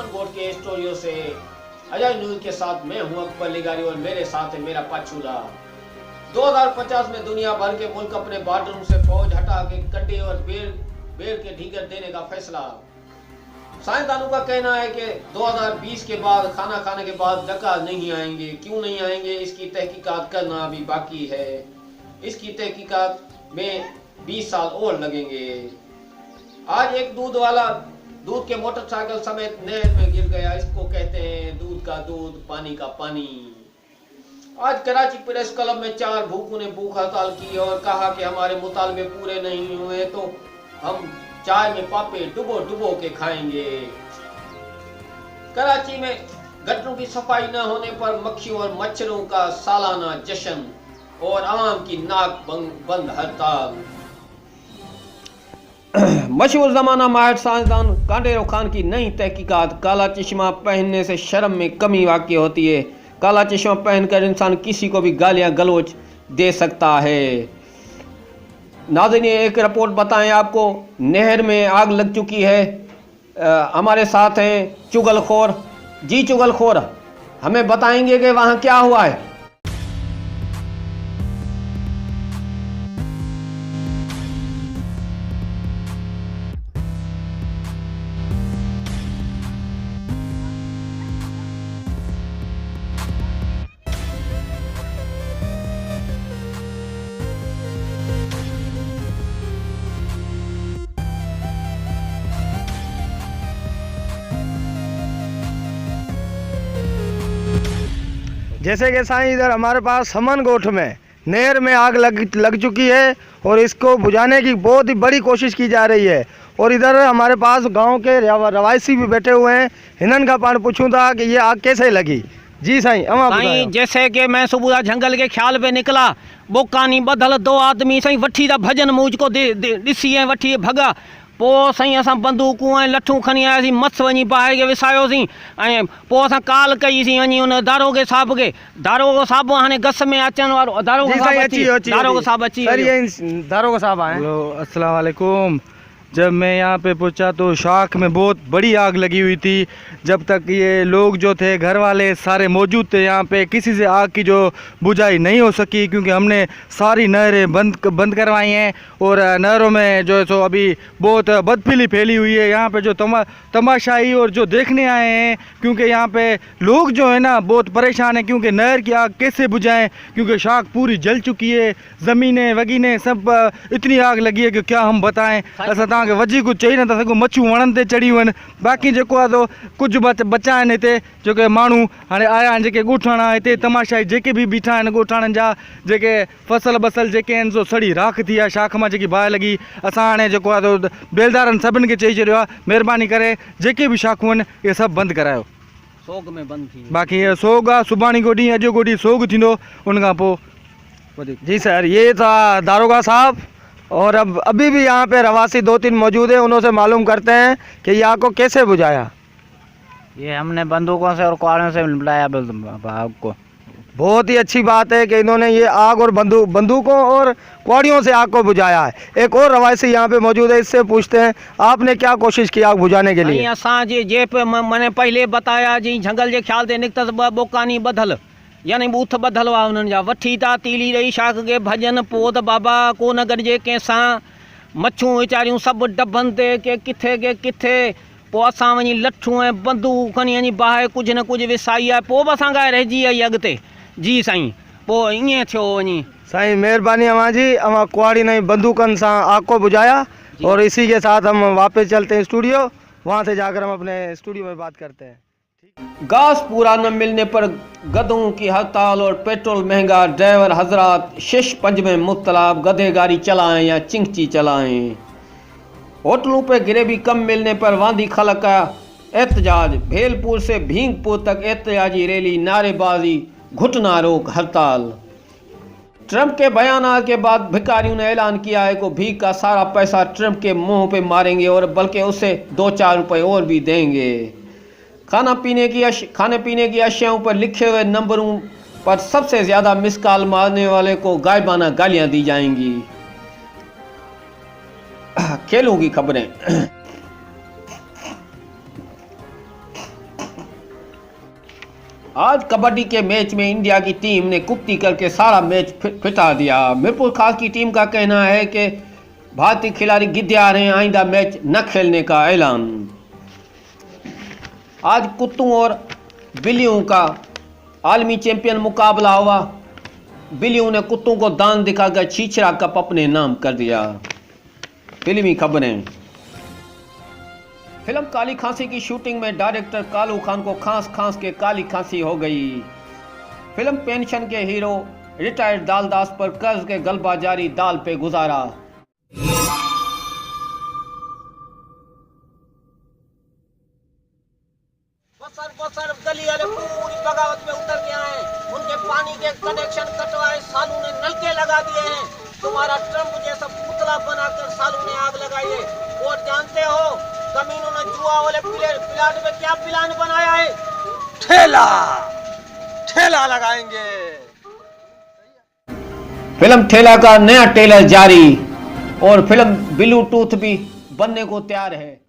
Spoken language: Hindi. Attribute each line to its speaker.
Speaker 1: समन गोट के स्टूडियो से अजय न्यूज के साथ मैं हूं अकबर लिगारी और मेरे साथ है मेरा पाचूला। 2050 में दुनिया भर के मुल्क अपने बॉर्डरों से फौज हटा के कटे और बेर के ढीगर देने का फैसला। साइंसदानों का कहना है कि 2020 के बाद खाना खाने के बाद डका नहीं आएंगे। क्यों नहीं आएंगे, इसकी तहकीकात करना अभी बाकी है। इसकी तहकीकात में 20 साल और लगेंगे। आज एक दूध वाला दूध के मोटरसाइकिल समेत नहर में गिर गया। इसको कहते हैं दूध का दूध, पानी का पानी। आज कराची प्रेस क्लब में 4 भूखों ने भूख हड़ताल की और कहा कि हमारे मुतालबे पूरे नहीं हुए तो हम चाय में पापे डुबो डुबो के खाएंगे। कराची में गटरों की सफाई न होने पर मक्खियों और मच्छरों का सालाना जश्न और आवाम की नाक बंद हड़ताल। मशहूर जमाना माहिर साइंसदान कांडेरो खान की नई तहकीकात। काला चश्मा पहनने से शर्म में कमी वाक़ई होती है। काला चश्मा पहनकर इंसान किसी को भी गालियां गलोच दे सकता है। नाज़रीन, एक रिपोर्ट बताएं आपको, नहर में आग लग चुकी है। हमारे साथ हैं चुगलखोर। जी चुगलखोर, हमें बताएंगे कि वहाँ क्या हुआ है।
Speaker 2: जैसे कि साईं इधर हमारे पास समन गोठ में नहर में आग लग चुकी है और इसको बुझाने की बहुत ही बड़ी कोशिश की जा रही है। और इधर हमारे पास गांव के रवायसी भी बैठे हुए हैं। हिनन का पान पूछूं था कि ये आग कैसे लगी। जी साईं,
Speaker 3: साईं जैसे कि मैं सुबह जंगल के ख्याल पे निकला, बोकानी बदल 2 आदमी साईं वठी दा भजन मुझको ॾिसी ऐं वठी भगा। पोइ साईं असां बंदूकूं ऐं लठूं खणी आयासीं, मस वञी बाहि खे विसायोसीं ऐं पोइ असां काल कईसीं वञी उन दारोगे साहब खे। दारोगो साहब हाणे गस में अचण वारो। दारोगो साहब अची
Speaker 2: दारोगा साहब आए।
Speaker 4: अस्सलाम वालेकुम। जब मैं यहाँ पे पहुँचा तो शाख में बहुत बड़ी आग लगी हुई थी। जब तक ये लोग जो थे, घर वाले सारे मौजूद थे यहाँ पे, किसी से आग की जो बुझाई नहीं हो सकी क्योंकि हमने सारी नहरें बंद करवाई हैं और नहरों में जो है सो अभी बहुत बदफिली फैली हुई है। यहाँ पे जो तमाशाई और जो देखने आए हैं, क्योंकि यहाँ पे लोग जो है ना बहुत परेशान हैं क्योंकि नहर की आग कैसे बुझाएँ, क्योंकि शाख पूरी जल चुकी है। ज़मीनें वगीनें सब इतनी आग लगी है कि क्या हम बताएँ। ऐसा के वजी कुछ चई न था सघूं। मच्छू वणन ते चढ़ी हुई। बाक़ी जेको आहे तो कुछ बचा आहिनि हिते, जो कि माण्हू हाणे आया आहिनि, जेके ॻोठाणा हिते तमाशाई जेके बि बीठा आहिनि ॻोठाणनि जा, जेके फसल बसल जेके आहिनि सो सड़ी राख थी आहे। शाख मां जेकी बाहि लॻी, असां हाणे जेको आहे तो बेलदारनि सभिनि खे चई छॾियो आहे, महिरबानी करे जेके बि शाखूं आहिनि इहे सभु बंदि करायो।
Speaker 3: सोग में बंद थी।
Speaker 4: बाक़ी ये सोग आहे, सुभाणे को ॾींहुं अॼु को ॾींहुं सोग थींदो, उन खां पोइ वधीक।
Speaker 2: जी सर, ये था दारोगा साहब। और अब अभी भी यहाँ पे रवासी 2-3 मौजूद हैं, उन्होंने मालूम करते हैं कि ये आग को कैसे बुझाया।
Speaker 5: ये हमने बंदूकों से और कुआड़ों से बुलाया आग को।
Speaker 2: बहुत ही अच्छी बात है कि इन्होंने ये आग और बंदूकों और कुआड़ियों से आग को बुझाया है। एक और रवासी यहाँ पे मौजूद है, इससे पूछते हैं आपने क्या कोशिश की आग बुझाने के लिए।
Speaker 3: मैंने पहले बताया जी, जंगल के ख्याल से निकतस बोकानी बदल यानी बूथ बदल हुआ उन्हनि जा। वठी था तीली रही शाख के भजन, पोइ त बाबा को न गॾिजे कंहिंसां। मच्छूं वीचारियूं सभु डबनि ते के किथे। पोइ असां वञी लठूं ऐं बंदूक खणी वञी बाहि कुझु न कुझु विसाई आहे। पोइ बि असां खां रहिजी आई अॻिते। जी साईं, पोइ ईअं थियो वञी।
Speaker 2: साईं महिरबानी अवां जी, अवां कुआड़ी नहीं बंदूकन से आग को बुझाया। और इसी के साथ हम वापस चलते हैं स्टूडियो, वहाँ से जाकर हम अपने स्टूडियो में बात करते हैं।
Speaker 1: गैस पूरा न मिलने पर गधों की हड़ताल और पेट्रोल महंगा। ड्राइवर हजरात शिश पंज में मुब्तला, गधे गाड़ी चलाएं या चिंगची चलाएं। होटलों पे ग्रेवी कम मिलने पर वांदी खलक का एहतजाज। भेलपुर से भींगपुर तक एहतजाजी रैली, नारेबाजी, घुटना रोक हड़ताल। ट्रंप के बयान के बाद भिखारियों ने ऐलान किया है कि भीख का सारा पैसा ट्रंप के मुंह पे मारेंगे और बल्कि उसे 2-4 रुपए और भी देंगे। खाने पीने की अशियाओं पर लिखे हुए नंबरों पर सबसे ज़्यादा मिस कॉल मारने वाले को गायबाना गालियां दी जाएंगी। खेलों की खबरें। आज कबड्डी के मैच में इंडिया की टीम ने कुप्ती करके सारा मैच फिटा दिया। मीरपुर खास की टीम का कहना है कि भारतीय खिलाड़ी गिद्दे आ रहे हैं, आइंदा मैच न खेलने का ऐलान। आज कुत्तों और बिल्लियों का आलमी चैंपियन मुकाबला हुआ। बिल्लियों ने कुत्तों को दान दिखाकर छीछरा कप अपने नाम कर दिया। फिल्मी खबरें। फिल्म काली खांसी की शूटिंग में डायरेक्टर कालू खान को खांस के काली खांसी हो गई। फिल्म पेंशन के हीरो रिटायर्ड दालदास पर कर्ज के गलबा जारी दाल पे गुजारा। बसर गली वाले पूरी बगावत में उतर के आए, उनके पानी के कनेक्शन कटवाए, सालू ने नलके लगा दिए हैं। तुम्हारा ट्रम्प जैसा पुतला बनाकर सालू ने आग लगाई है। और जानते हो कमीनों ने जुआ वाले प्लाट में क्या प्लान बनाया है? ठेला लगाएंगे। फिल्म ठेला का नया ट्रेलर जारी और फिल्म ब्लूटूथ भी बनने को तैयार है।